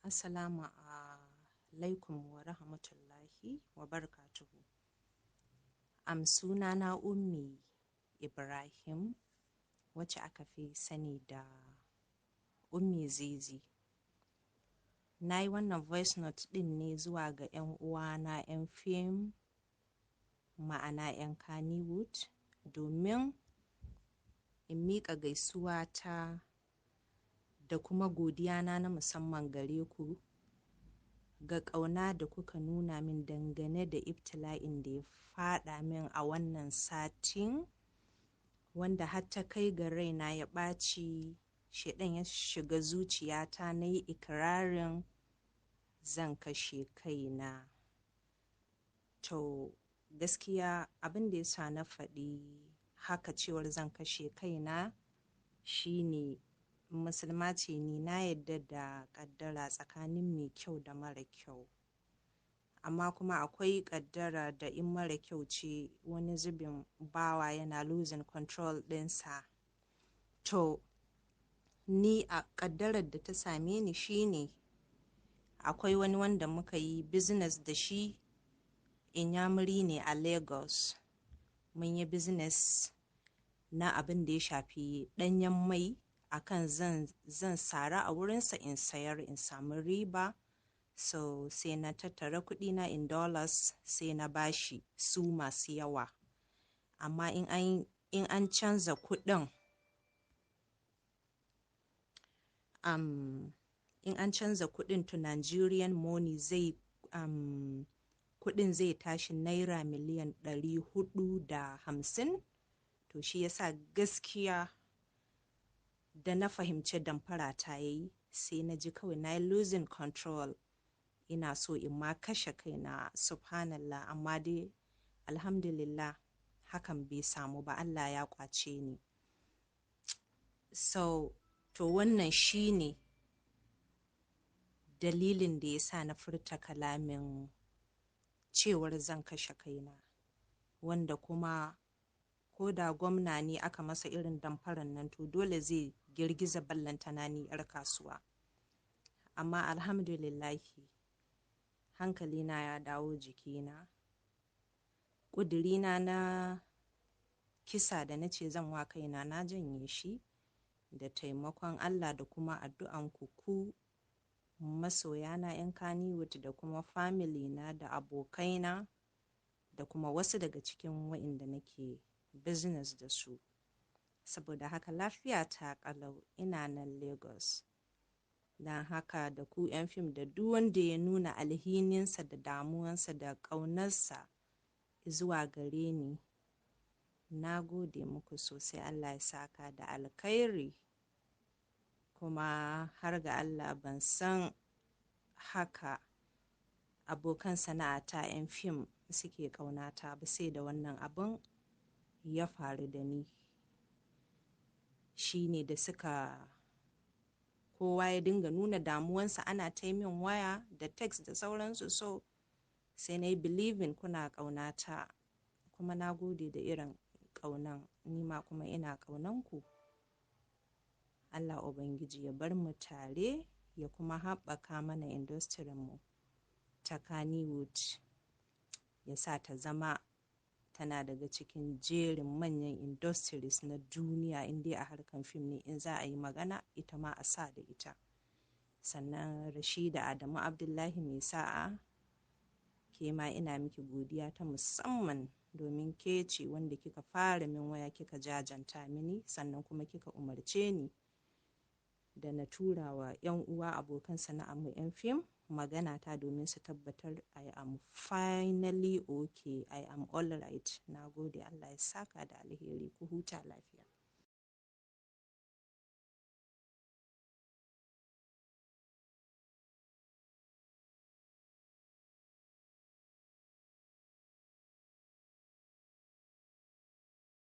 Assalamu alaikum wa rahmatullahi wa barakatuhu. Sunana Ummi Ibrahim, wacce aka fi sani da Ummi ZeeZee. Na yi wannan voice note ɗin ne zuwa ga 'yan uwana 'yan fim, ma'ana 'yan Kannywood, domin in miƙa gaisuwa ta da kuma godiya na musamman gare ku ga ƙauna da kuka nuna min dangane da ibtila'in da ya faɗa min a wannan satin, wanda har ta kai ga raina ya ɓaci, shedan ya shiga zuciyata, na yi ikirarin zan kashe kaina. To gaskiya abin da ya sa na faɗi haka cewar zan kashe kaina shine musulma ce ni, na yadda da ƙaddara tsakanin mai kyau da mara kyau, amma kuma akwai ƙaddara da in mara kyau ce wani zubin bawa yana losing control ɗinsa. To ni a ƙaddarar da ta same ni shine akwai wani wanda muka yi business da shi, inyamuri ne a Lagos. Mun yi business na abin da ya shafi ɗanyen mai, akan zan sara a wurinsa in sayar in samu riba. So sai na tattara kuɗina in dollars, sai na bashi su masu yawa, amma in an canza kuɗin in an canza kuɗin to Nigerian money zai kuɗin zai tashi naira miliyan 450. To shi yasa gaskiya da na fahimci damfara ta yayi, sai na ji kawai na yi losing control, ina so in ma kashe kaina, subhanallah. Amma dai alhamdulillah hakan bai samu ba, Allah ya kwace ni. So to wannan shine dalilin da ya sa na furta kalamin cewar zan kashe kaina, wanda kuma ko da gwamna ne aka masa irin damfaran nan to dole zai girgiza ballantana ni 'yar kasuwa. Amma alhamdulillahi hankalina ya dawo jikina. ƙudurina na kisa da na ce zan wa kaina na janye shi da taimakon Allah da kuma addu'an ku masoyana 'yan Kannywood, da kuma family na da abokaina da kuma wasu daga cikin wa'inda nake business da su. Saboda haka lafiya ta ƙalau, ina nan Lagos. Dan haka da ku 'yan fim da duk wanda ya nuna alhininsa da damuwansa da ƙaunarsa zuwa gare ni, na gode muku sosai. Allah ya saka da alkhairi. Kuma har ga Allah ban san haka abokan sana'ata 'yan fim suke ƙaunata ba, sai da wannan abin ya faru da ni. Shi ne da suka kowa ya dinga nuna damuwansa, ana ta min waya da text da sauransu. So sai na yi believing kuna ƙaunata, kuma na gode da irin ƙaunan, nima kuma ina ƙaunanku. Allah Ubangiji ya bar mu tare, ya kuma haɓaka mana industry mu ta Kannywood, ya sa ta zama tana daga cikin jerin manyan industries na duniya, inda a harkan fim ne in za a yi magana ita ma a sa da ita. Sannan Rashida Adamu Abdullahi mai sa'a, ke ma ina miki godiya ta musamman, domin ke ce wanda kika fara min waya kika jajanta mini, sannan kuma kika umarce ni da na tura wa 'yan uwa abokan sana'armu 'yan fim magana ta, domin su tabbatar I am finally okay, I am all right. Na gode, Allah ya saka da alheri, ku huta lafiya.